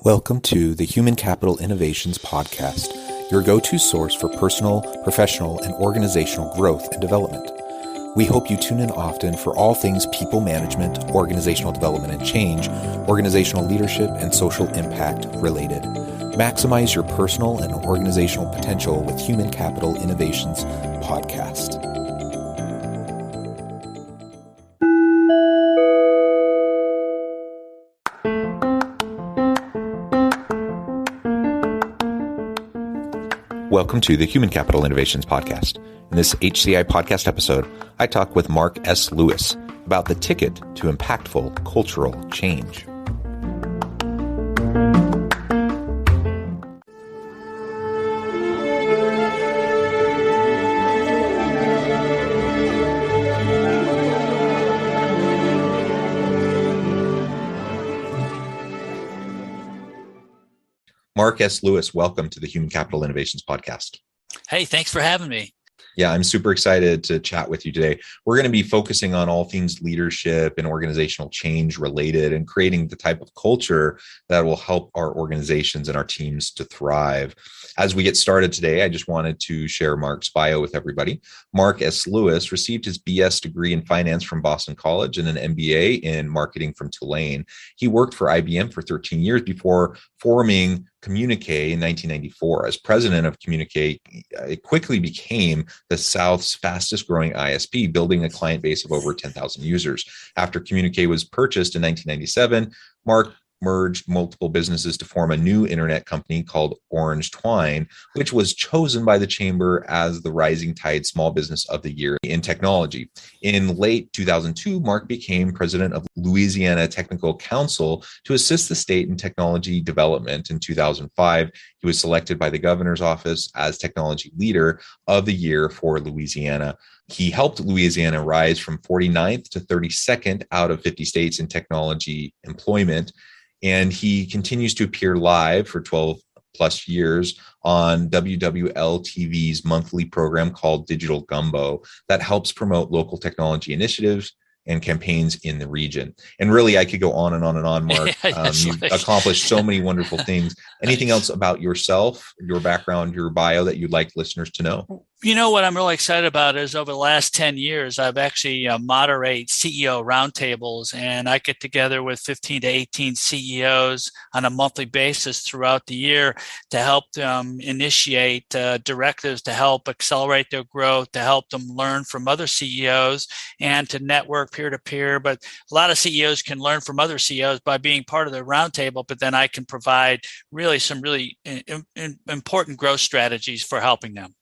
Welcome to the Human Capital Innovations Podcast, your go-to source for personal, professional, and organizational growth and development. We hope you tune in often for all things people management, organizational development and change, organizational leadership, and social impact related. Maximize your personal and organizational potential with Human Capital Innovations Podcast. Welcome to the Human Capital Innovations Podcast. In this HCI podcast episode, I talk with Mark S. Lewis about the ticket to impactful cultural change. Mark S. Lewis, welcome to the Human Capital Innovations Podcast. Hey, thanks for having me. Yeah, I'm super excited to chat with you today. We're going to be focusing on all things leadership and organizational change related and creating the type of culture that will help our organizations and our teams to thrive. As we get started today, I just wanted to share Mark's bio with everybody. Mark S. Lewis received his BS degree in finance from Boston College and an MBA in marketing from Tulane. He worked for IBM for 13 years before forming Communique in 1994. As president of Communique, it quickly became the South's fastest growing ISP, building a client base of over 10,000 users. After Communique was purchased in 1997, Mark merged multiple businesses to form a new internet company called Orange Twine, which was chosen by the Chamber as the Rising Tide Small Business of the Year in technology. In late 2002, Mark became president of Louisiana Technical Council to assist the state in technology development. In 2005, he was selected by the governor's office as technology leader of the year for Louisiana. He helped Louisiana rise from 49th to 32nd out of 50 states in technology employment. And he continues to appear live for 12 plus years on WWL-TV's monthly program called Digital Gumbo that helps promote local technology initiatives and campaigns in the region. And really, I could go on and on and on, Mark. You've accomplished so many wonderful things. Anything else about yourself, your background, your bio that you'd like listeners to know? You know what I'm really excited about is over the last 10 years, I've actually moderate CEO roundtables, and I get together with 15 to 18 CEOs on a monthly basis throughout the year to help them initiate directives to help accelerate their growth, to help them learn from other CEOs and to network peer-to-peer. But a lot of CEOs can learn from other CEOs by being part of the roundtable, but then I can provide really some really important growth strategies for helping them.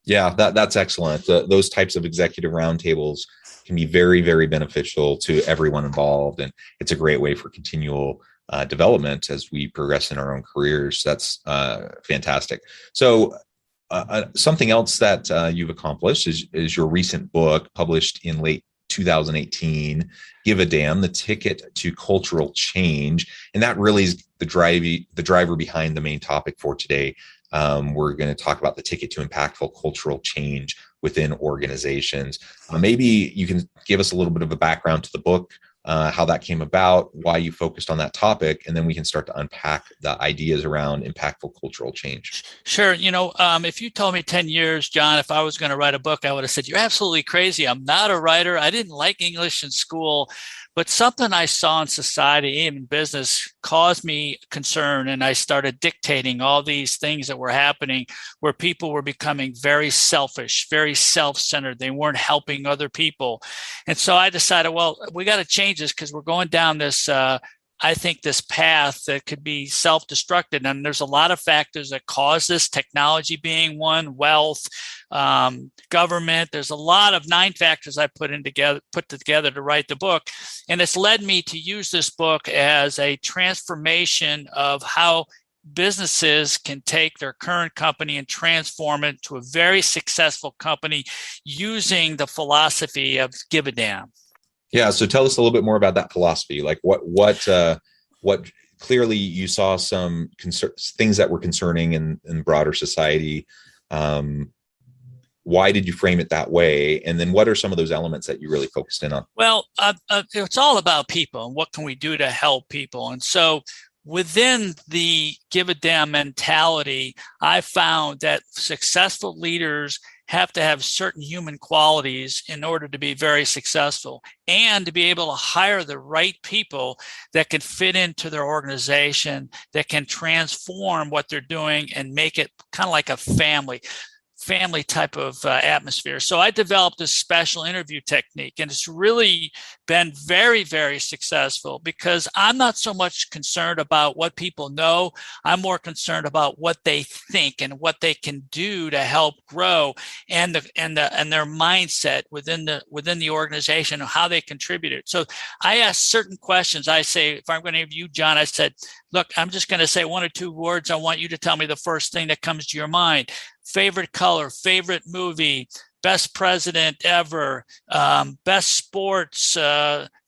Yeah, that's excellent. Those types of executive roundtables can be very, very beneficial to everyone involved. And it's a great way for continual development as we progress in our own careers. That's fantastic. So something else that you've accomplished is your recent book published in late 2018, Give a Damn, the Ticket to Cultural Change. And that really is the driver behind the main topic for today. We're going to talk about the ticket to impactful cultural change within organizations. Maybe you can give us a little bit of a background to the book, how that came about, why you focused on that topic, and then we can start to unpack the ideas around impactful cultural change. Sure. If you told me 10 years, John, if I was going to write a book, I would have said, you're absolutely crazy. I'm not a writer. I didn't like English in school. But something I saw in society and in business caused me concern, and I started dictating all these things that were happening where people were becoming very selfish, very self-centered. They weren't helping other people. And so I decided, well, we got to change this because we're going down this I think this path that could be self-destructive. And there's a lot of factors that cause this, technology being one, wealth, government. There's a lot of 9 factors I put together to write the book. And it's led me to use this book as a transformation of how businesses can take their current company and transform it to a very successful company using the philosophy of give a damn. Yeah. So tell us a little bit more about that philosophy. Like what clearly you saw some things that were concerning in broader society. Why did you frame it that way? And then what are some of those elements that you really focused in on? Well, it's all about people and what can we do to help people. And so within the give a damn mentality, I found that successful leaders have to have certain human qualities in order to be very successful and to be able to hire the right people that can fit into their organization, that can transform what they're doing and make it kind of like a family type of atmosphere. So I developed a special interview technique, and it's really been very, very successful because I'm not so much concerned about what people know. I'm more concerned about what they think and what they can do to help grow, and their mindset within the organization, how they contributed. So I ask certain questions. I say, if I'm going to interview John, I said, look, I'm just going to say one or two words. I want you to tell me the first thing that comes to your mind. Favorite color, favorite movie, best president ever, best sports,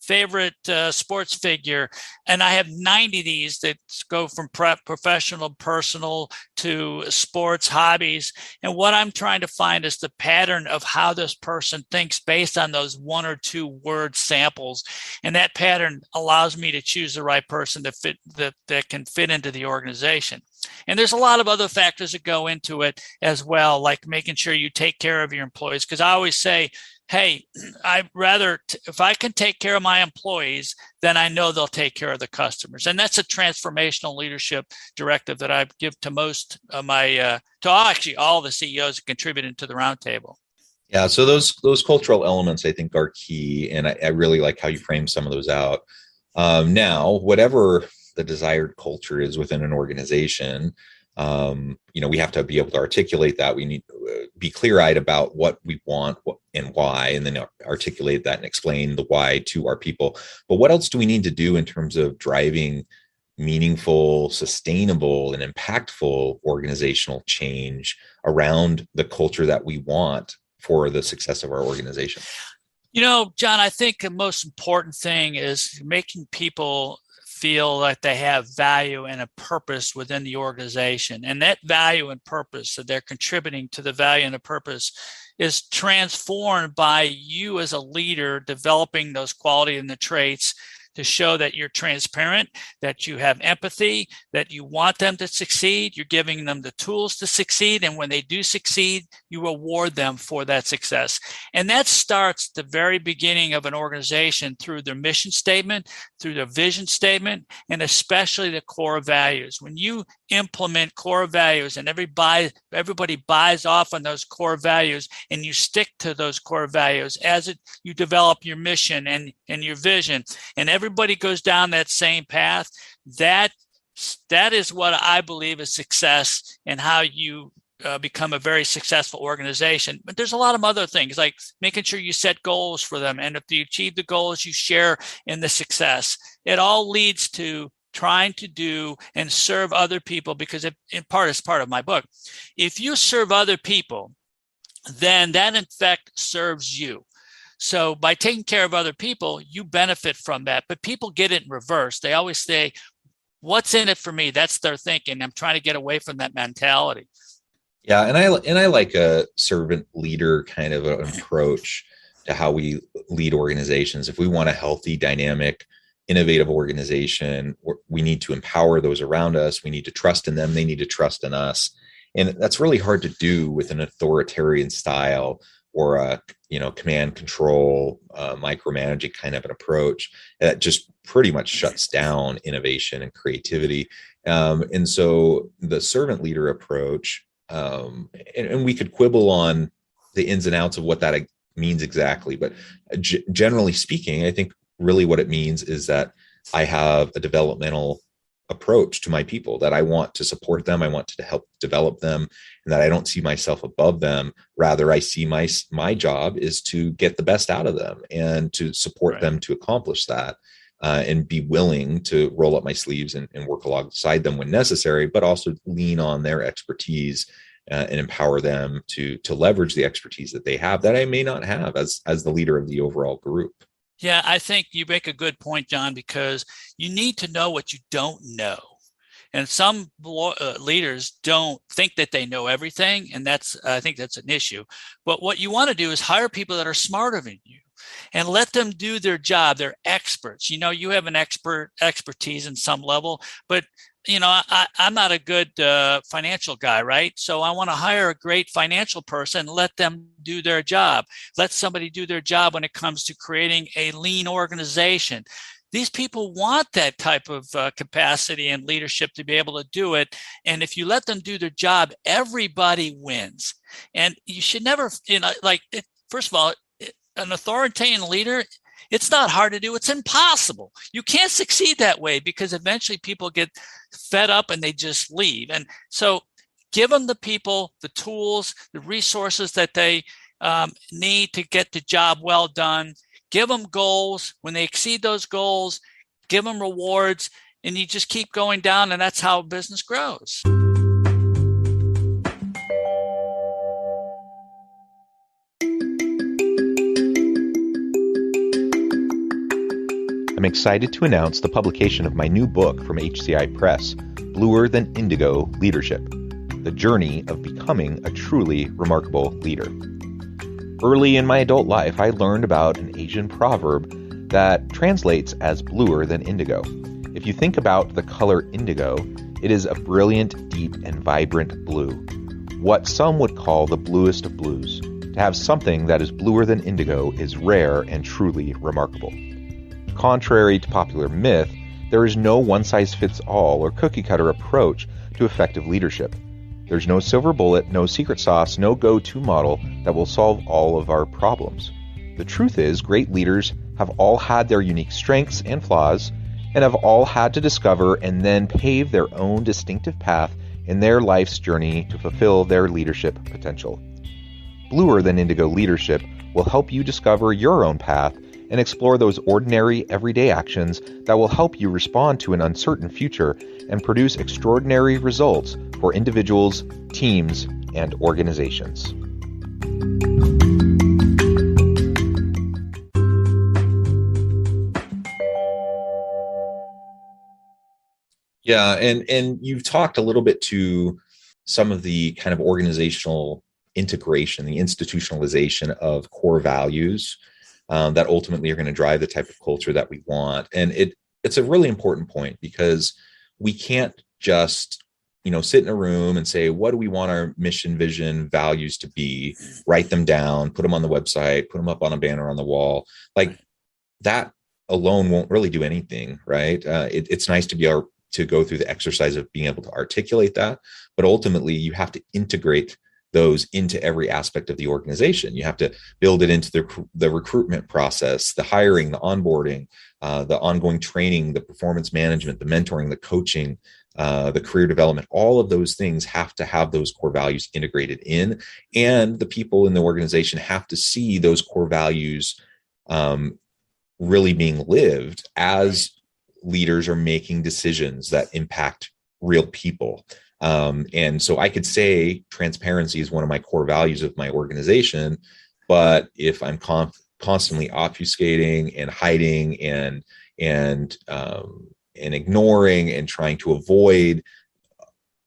favorite sports figure. And I have 90 of these that go from professional, personal to sports, hobbies. And what I'm trying to find is the pattern of how this person thinks based on those one or two word samples. And that pattern allows me to choose the right person that can fit into the organization. And there's a lot of other factors that go into it as well, like making sure you take care of your employees. Because I always say, hey, I'd rather, if I can take care of my employees, then I know they'll take care of the customers. And that's a transformational leadership directive that I give to most of my, actually all the CEOs that contributed to the roundtable. Yeah, so those cultural elements I think are key, and I really like how you frame some of those out. Now, whatever the desired culture is within an organization, we have to be able to articulate that. We need to be clear-eyed about what we want and why, and then articulate that and explain the why to our people. But what else do we need to do in terms of driving meaningful, sustainable, and impactful organizational change around the culture that we want for the success of our organization? John, I think the most important thing is making people feel like they have value and a purpose within the organization. And that value and purpose that they're contributing to the value and the purpose is transformed by you as a leader developing those qualities and the traits to show that you're transparent, that you have empathy, that you want them to succeed. You're giving them the tools to succeed. And when they do succeed, you reward them for that success. And that starts the very beginning of an organization through their mission statement, through their vision statement, and especially the core values. When you implement core values and everybody buys off on those core values, and you stick to those core values you develop your mission and your vision, and everybody goes down that same path, that is what I believe is success and how you become a very successful organization. But there's a lot of other things, like making sure you set goals for them. And if you achieve the goals, you share in the success. It all leads to trying to do and serve other people, because in part, it's part of my book. If you serve other people, then that in fact serves you. So by taking care of other people, you benefit from that. But people get it in reverse. They always say, what's in it for me? That's their thinking. I'm trying to get away from that mentality. Yeah, and I like a servant leader kind of an approach to how we lead organizations. If we want a healthy, dynamic, innovative organization, we need to empower those around us. We need to trust in them. They need to trust in us. And that's really hard to do with an authoritarian style or a command control, micromanaging kind of an approach that just pretty much shuts down innovation and creativity. And so the servant leader approach, and we could quibble on the ins and outs of what that means exactly, but generally speaking, I think really what it means is that I have a developmental approach to my people, that I want to support them, I want to help develop them, and that I don't see myself above them. Rather, I see my job is to get the best out of them and to support them to accomplish that, and be willing to roll up my sleeves and work alongside them when necessary, but also lean on their expertise and empower them to leverage the expertise that they have that I may not have as the leader of the overall group. Yeah, I think you make a good point, John, because you need to know what you don't know. And some leaders don't think that they know everything. And I think that's an issue. But what you want to do is hire people that are smarter than you. and let them do their job. They're experts. You have an expertise in some level, but I'm not a good financial guy, right? So I want to hire a great financial person, let them do their job. Let somebody do their job when it comes to creating a lean organization. These people want that type of capacity and leadership to be able to do it. And if you let them do their job, everybody wins. And you should never, first of all, an authoritarian leader, it's not hard to do. It's impossible. You can't succeed that way because eventually people get fed up and they just leave. And so give them the people, the tools, the resources that they need to get the job well done. Give them goals. When they exceed those goals, give them rewards, and you just keep going down, and that's how business grows. I'm excited to announce the publication of my new book from HCI Press, Bluer Than Indigo Leadership: The Journey of Becoming a Truly Remarkable Leader. Early in my adult life, I learned about an Asian proverb that translates as bluer than indigo. If you think about the color indigo, it is a brilliant, deep, and vibrant blue, what some would call the bluest of blues. To have something that is bluer than indigo is rare and truly remarkable. Contrary to popular myth, there is no one-size-fits-all or cookie-cutter approach to effective leadership. There's no silver bullet, no secret sauce, no go-to model that will solve all of our problems. The truth is, great leaders have all had their unique strengths and flaws, and have all had to discover and then pave their own distinctive path in their life's journey to fulfill their leadership potential. Bluer Than Indigo Leadership will help you discover your own path and explore those ordinary, everyday actions that will help you respond to an uncertain future and produce extraordinary results for individuals, teams, and organizations. Yeah, and you've talked a little bit to some of the kind of organizational integration, the institutionalization of core values that ultimately are going to drive the type of culture that we want. And it's a really important point, because we can't just, sit in a room and say, what do we want our mission, vision, values to be, write them down, put them on the website, put them up on a banner on the wall. Like that alone won't really do anything, right? It's nice to be able to go through the exercise of being able to articulate that, but ultimately you have to integrate those into every aspect of the organization. You have to build it into the recruitment process, the hiring, the onboarding, the ongoing training, the performance management, the mentoring, the coaching, the career development. All of those things have to have those core values integrated in, and the people in the organization have to see those core values really being lived as leaders are making decisions that impact real people. And so I could say transparency is one of my core values of my organization, but if I'm constantly obfuscating and hiding and ignoring and trying to avoid,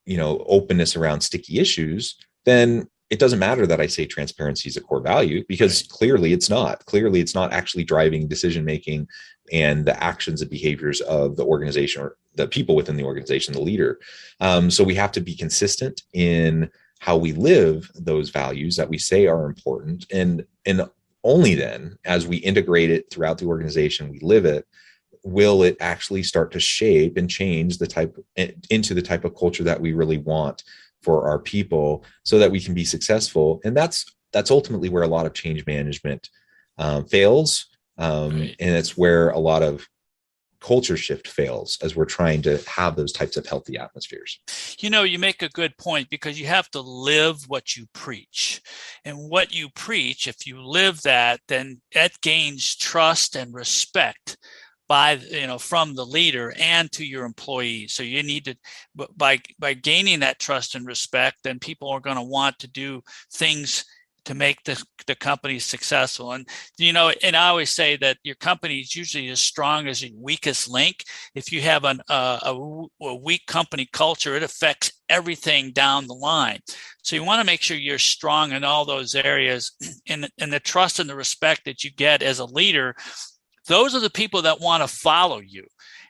openness around sticky issues, then it doesn't matter that I say transparency is a core value, because clearly it's not. Clearly it's not actually driving decision-making and the actions and behaviors of the organization or the people within the organization, the leader. So we have to be consistent in how we live those values that we say are important. And only then, as we integrate it throughout the organization, we live it, will it actually start to shape and change into the type of culture that we really want for our people, so that we can be successful. And that's ultimately where a lot of change management fails. And it's where a lot of culture shift fails, as we're trying to have those types of healthy atmospheres. You make a good point, because you have to live what you preach. And what you preach, if you live that, then that gains trust and respect from the leader and to your employees. So you need to, by gaining that trust and respect, then people are going to want to do things to make the company successful. And, and I always say that your company is usually as strong as your weakest link. If you have a weak company culture, it affects everything down the line. So you want to make sure you're strong in all those areas, and the trust and the respect that you get as a leader. Those are the people that want to follow you.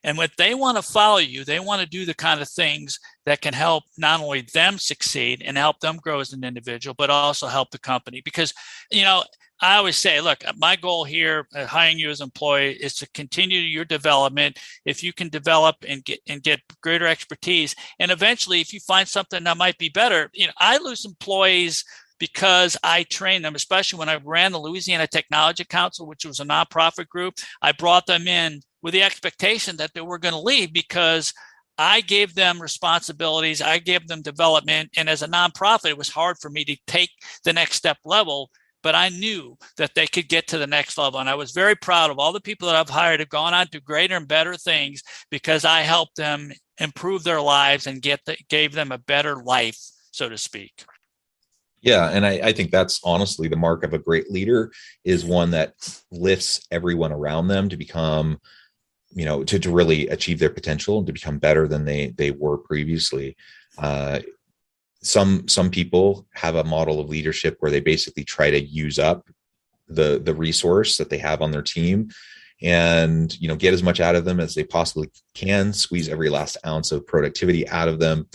And when they want to follow you, they want to do the kind of things that can help not only them succeed and help them grow as an individual, but also help the company. Because, I always say, look, my goal here at hiring you as an employee is to continue your development. If you can develop and get greater expertise, and eventually, if you find something that might be better, I lose employees because I trained them, especially when I ran the Louisiana Technology Council, which was a nonprofit group. I brought them in with the expectation that they were going to leave because I gave them responsibilities, I gave them development, and as a nonprofit, it was hard for me to take the next step level, but I knew that they could get to the next level. And I was very proud of all the people that I've hired have gone on to greater and better things because I helped them improve their lives and gave them a better life, so to speak. Yeah. And I think that's honestly the mark of a great leader, is one that lifts everyone around them to become, to really achieve their potential and to become better than they were previously. Some people have a model of leadership where they basically try to use up the resource that they have on their team and, get as much out of them as they possibly can, squeeze every last ounce of productivity out of them.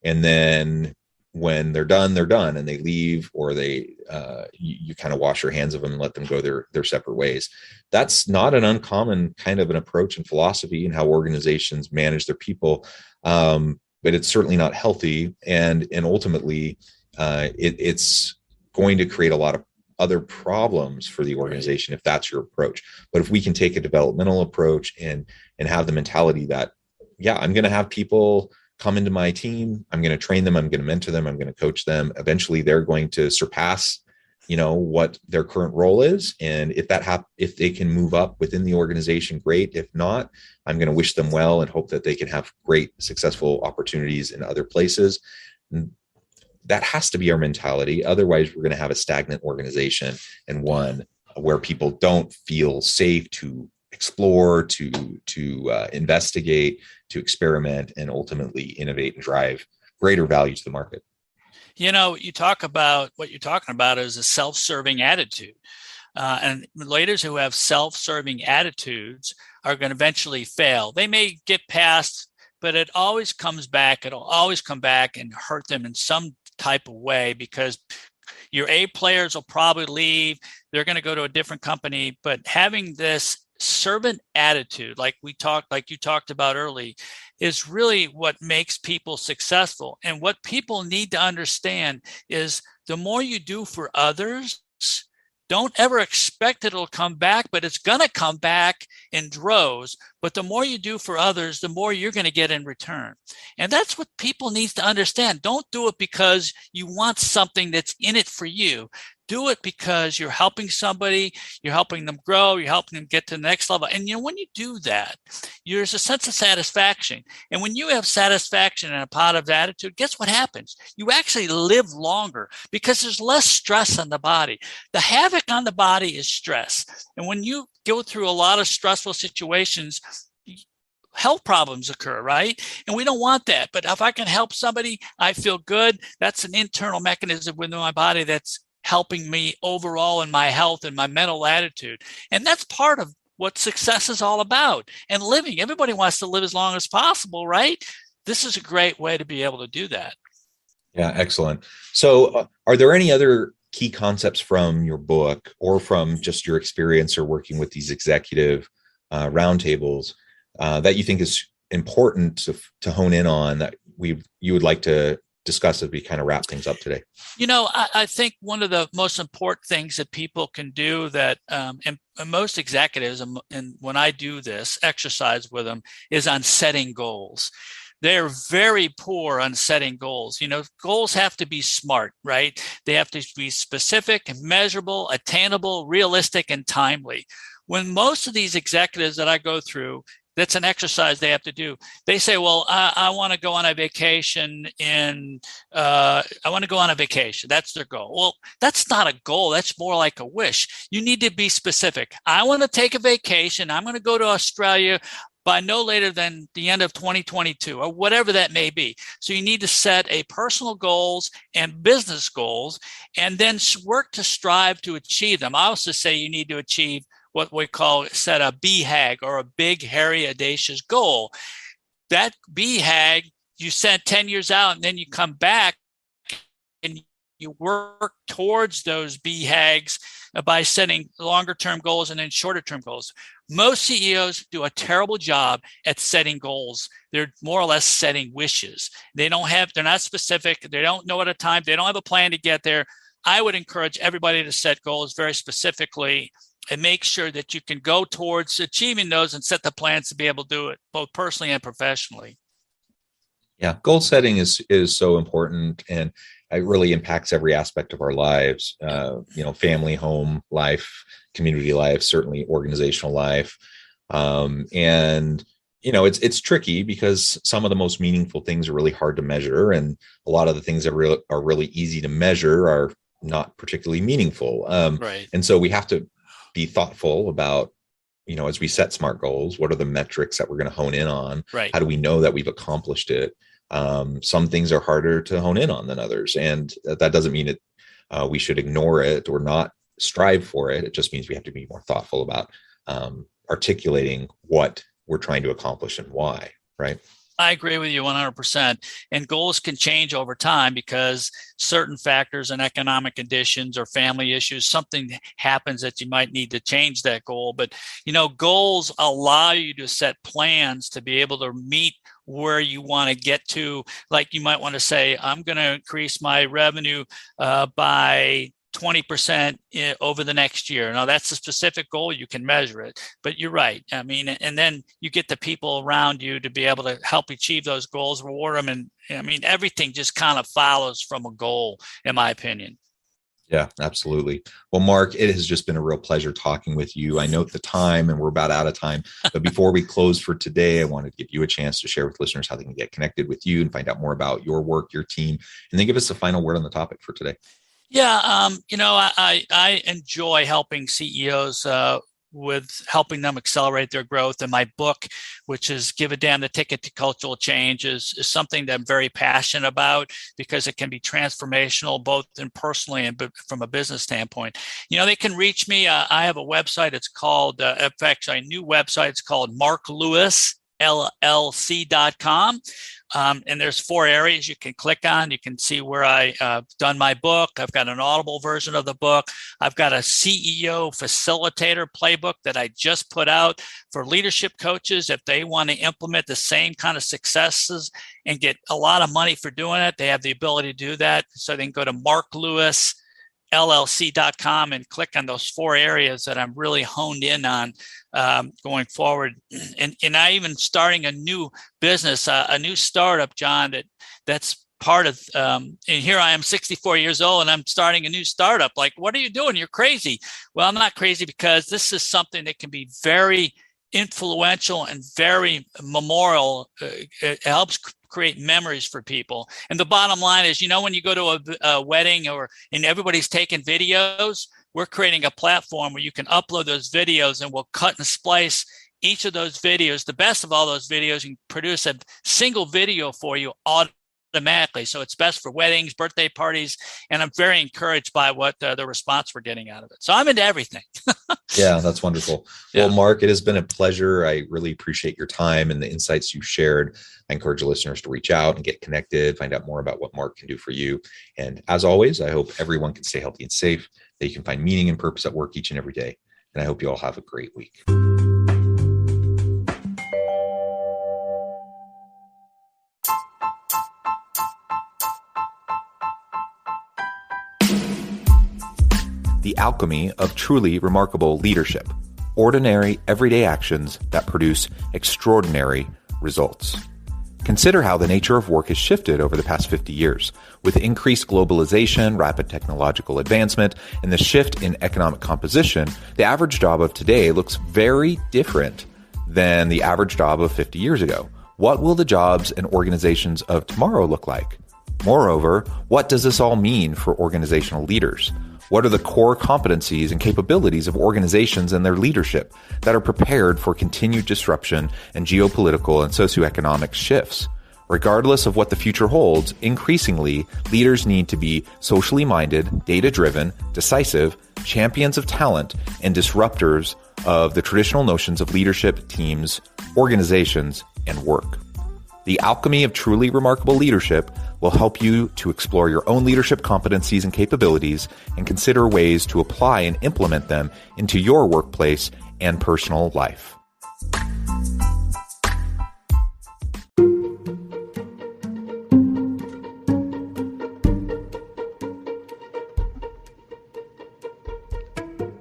And then when they're done and they leave, or you kind of wash your hands of them and let them go their separate ways. That's not an uncommon kind of an approach and philosophy in how organizations manage their people. But it's certainly not healthy. And ultimately it's going to create a lot of other problems for the organization if that's your approach. But if we can take a developmental approach and have the mentality that, yeah, I'm going to have people come into my team, I'm going to train them, I'm going to mentor them, I'm going to coach them. Eventually they're going to surpass, what their current role is. And if they can move up within the organization, great. If not, I'm going to wish them well and hope that they can have great, successful opportunities in other places. That has to be our mentality. Otherwise, we're going to have a stagnant organization, and one where people don't feel safe to explore, to investigate, to experiment, and ultimately innovate and drive greater value to the market. You talk about what you're talking about is a self-serving attitude. And leaders who have self-serving attitudes are going to eventually fail. They may get past, but it always comes back. It'll always come back and hurt them in some type of way, because your A players will probably leave. They're going to go to a different company. But having this servant attitude, like you talked about early, is really what makes people successful. And what people need to understand is the more you do for others, don't ever expect it'll come back, but it's going to come back in droves. But the more you do for others, the more you're going to get in return. And that's what people need to understand. Don't do it because you want something that's in it for you. Do it because you're helping somebody, you're helping them grow, you're helping them get to the next level. And when you do that, there's a sense of satisfaction. And when you have satisfaction and a positive attitude, guess what happens? You actually live longer because there's less stress on the body. The havoc on the body is stress. And when you go through a lot of stressful situations, health problems occur, right? And we don't want that. But if I can help somebody, I feel good. That's an internal mechanism within my body that's helping me overall in my health and my mental attitude. And that's part of what success is all about. And living, everybody wants to live as long as possible, right? This is a great way to be able to do that. Yeah, excellent. So are there any other key concepts from your book or from just your experience or working with these executive roundtables that you think is important to hone in on that you would like to discuss as we kind of wrap things up today? I think one of the most important things that people can do that, and most executives, and when I do this exercise with them, is on setting goals. They're very poor on setting goals. Goals have to be smart, right? They have to be specific, measurable, attainable, realistic, and timely. When most of these executives that I go through That's an exercise they have to do. They say, well, I want to go on a vacation I want to go on a vacation. That's their goal. Well, that's not a goal. That's more like a wish. You need to be specific. I want to take a vacation. I'm going to go to Australia by no later than the end of 2022 or whatever that may be. So you need to set a personal goals and business goals and then work to strive to achieve them. I also say you need to achieve what we call set a BHAG, or a big, hairy, audacious goal. That BHAG you set 10 years out, and then you come back and you work towards those BHAGs by setting longer term goals and then shorter term goals. Most CEOs do a terrible job at setting goals. They're more or less setting wishes. They're not specific. They don't know at a time. They don't have a plan to get there. I would encourage everybody to set goals very specifically and make sure that you can go towards achieving those and set the plans to be able to do it both personally and professionally. Yeah, goal setting is so important, and it really impacts every aspect of our lives. Family, home life, community life, certainly organizational life, and it's tricky because some of the most meaningful things are really hard to measure, and a lot of the things that are really easy to measure are not particularly meaningful. Right. And so we have to be thoughtful about, as we set SMART goals, what are the metrics that we're going to hone in on? Right. How do we know that we've accomplished it? Some things are harder to hone in on than others. And that doesn't mean we should ignore it or not strive for it. It just means we have to be more thoughtful about articulating what we're trying to accomplish and why, right? I agree with you 100%. And goals can change over time because certain factors and economic conditions or family issues, something happens that you might need to change that goal. But, goals allow you to set plans to be able to meet where you want to get to. Like you might want to say, I'm going to increase my revenue by 20% over the next year. Now that's a specific goal. You can measure it, but you're right. I mean, and then you get the people around you to be able to help achieve those goals, reward them. And I mean, everything just kind of follows from a goal, in my opinion. Yeah, absolutely. Well, Mark, it has just been a real pleasure talking with you. I note the time and we're about out of time, but before we close for today, I wanted to give you a chance to share with listeners how they can get connected with you and find out more about your work, your team, and then give us a final word on the topic for today. Yeah, I enjoy helping CEOs with helping them accelerate their growth. And my book, which is Give a Damn, the Ticket to Cultural Change, is something that I'm very passionate about because it can be transformational, both in personally and from a business standpoint. They can reach me. I have a website. It's called, in fact, a new website. It's called marklewisllc.com. And there's 4 areas you can click on. You can see where I've done my book. I've got an Audible version of the book. I've got a CEO facilitator playbook that I just put out for leadership coaches. If they want to implement the same kind of successes and get a lot of money for doing it, they have the ability to do that. So they can go to marklewisllc.com and click on those 4 areas that I'm really honed in on going forward. And I even starting a new business, a new startup, John, that's part of, and here I am 64 years old and I'm starting a new startup. Like, what are you doing? You're crazy. Well, I'm not crazy because this is something that can be very influential and very memorial. It helps create memories for people. And the bottom line is, when you go to a wedding and everybody's taking videos, we're creating a platform where you can upload those videos and we'll cut and splice each of those videos. The best of all those videos, you can produce a single video for you automatically. So it's best for weddings, birthday parties. And I'm very encouraged by what the response we're getting out of it. So I'm into everything. Yeah, that's wonderful. Yeah. Well, Mark, it has been a pleasure. I really appreciate your time and the insights you shared. I encourage listeners to reach out and get connected, find out more about what Mark can do for you. And as always, I hope everyone can stay healthy and safe, that you can find meaning and purpose at work each and every day. And I hope you all have a great week. The alchemy of truly remarkable leadership. Ordinary, everyday actions that produce extraordinary results. Consider how the nature of work has shifted over the past 50 years. With increased globalization, rapid technological advancement, and the shift in economic composition, the average job of today looks very different than the average job of 50 years ago. What will the jobs and organizations of tomorrow look like? Moreover, what does this all mean for organizational leaders? What are the core competencies and capabilities of organizations and their leadership that are prepared for continued disruption and geopolitical and socioeconomic shifts? Regardless of what the future holds, increasingly, leaders need to be socially minded, data-driven, decisive, champions of talent, and disruptors of the traditional notions of leadership, teams, organizations, and work. The Alchemy of Truly Remarkable Leadership will help you to explore your own leadership competencies and capabilities and consider ways to apply and implement them into your workplace and personal life.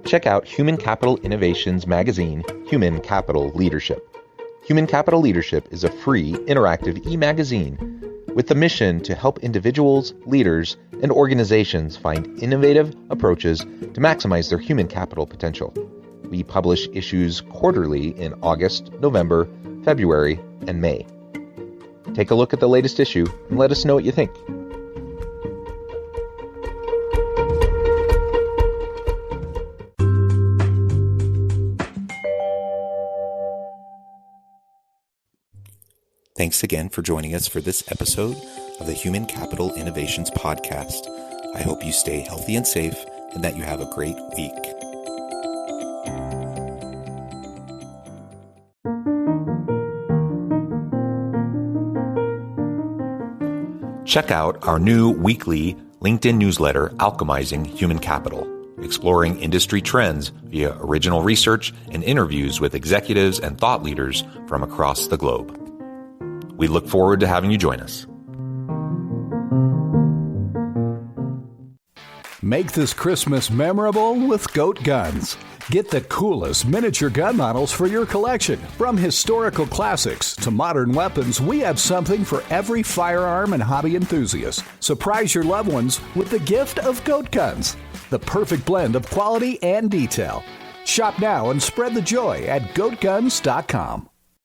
Check out Human Capital Innovations magazine, Human Capital Leadership. Human Capital Leadership is a free, interactive e-magazine with the mission to help individuals, leaders, and organizations find innovative approaches to maximize their human capital potential. We publish issues quarterly in August, November, February, and May. Take a look at the latest issue and let us know what you think. Thanks again for joining us for this episode of the Human Capital Innovations Podcast. I hope you stay healthy and safe and that you have a great week. Check out our new weekly LinkedIn newsletter, Alchemizing Human Capital, exploring industry trends via original research and interviews with executives and thought leaders from across the globe. We look forward to having you join us. Make this Christmas memorable with Goat Guns. Get the coolest miniature gun models for your collection. From historical classics to modern weapons, we have something for every firearm and hobby enthusiast. Surprise your loved ones with the gift of Goat Guns, the perfect blend of quality and detail. Shop now and spread the joy at goatguns.com.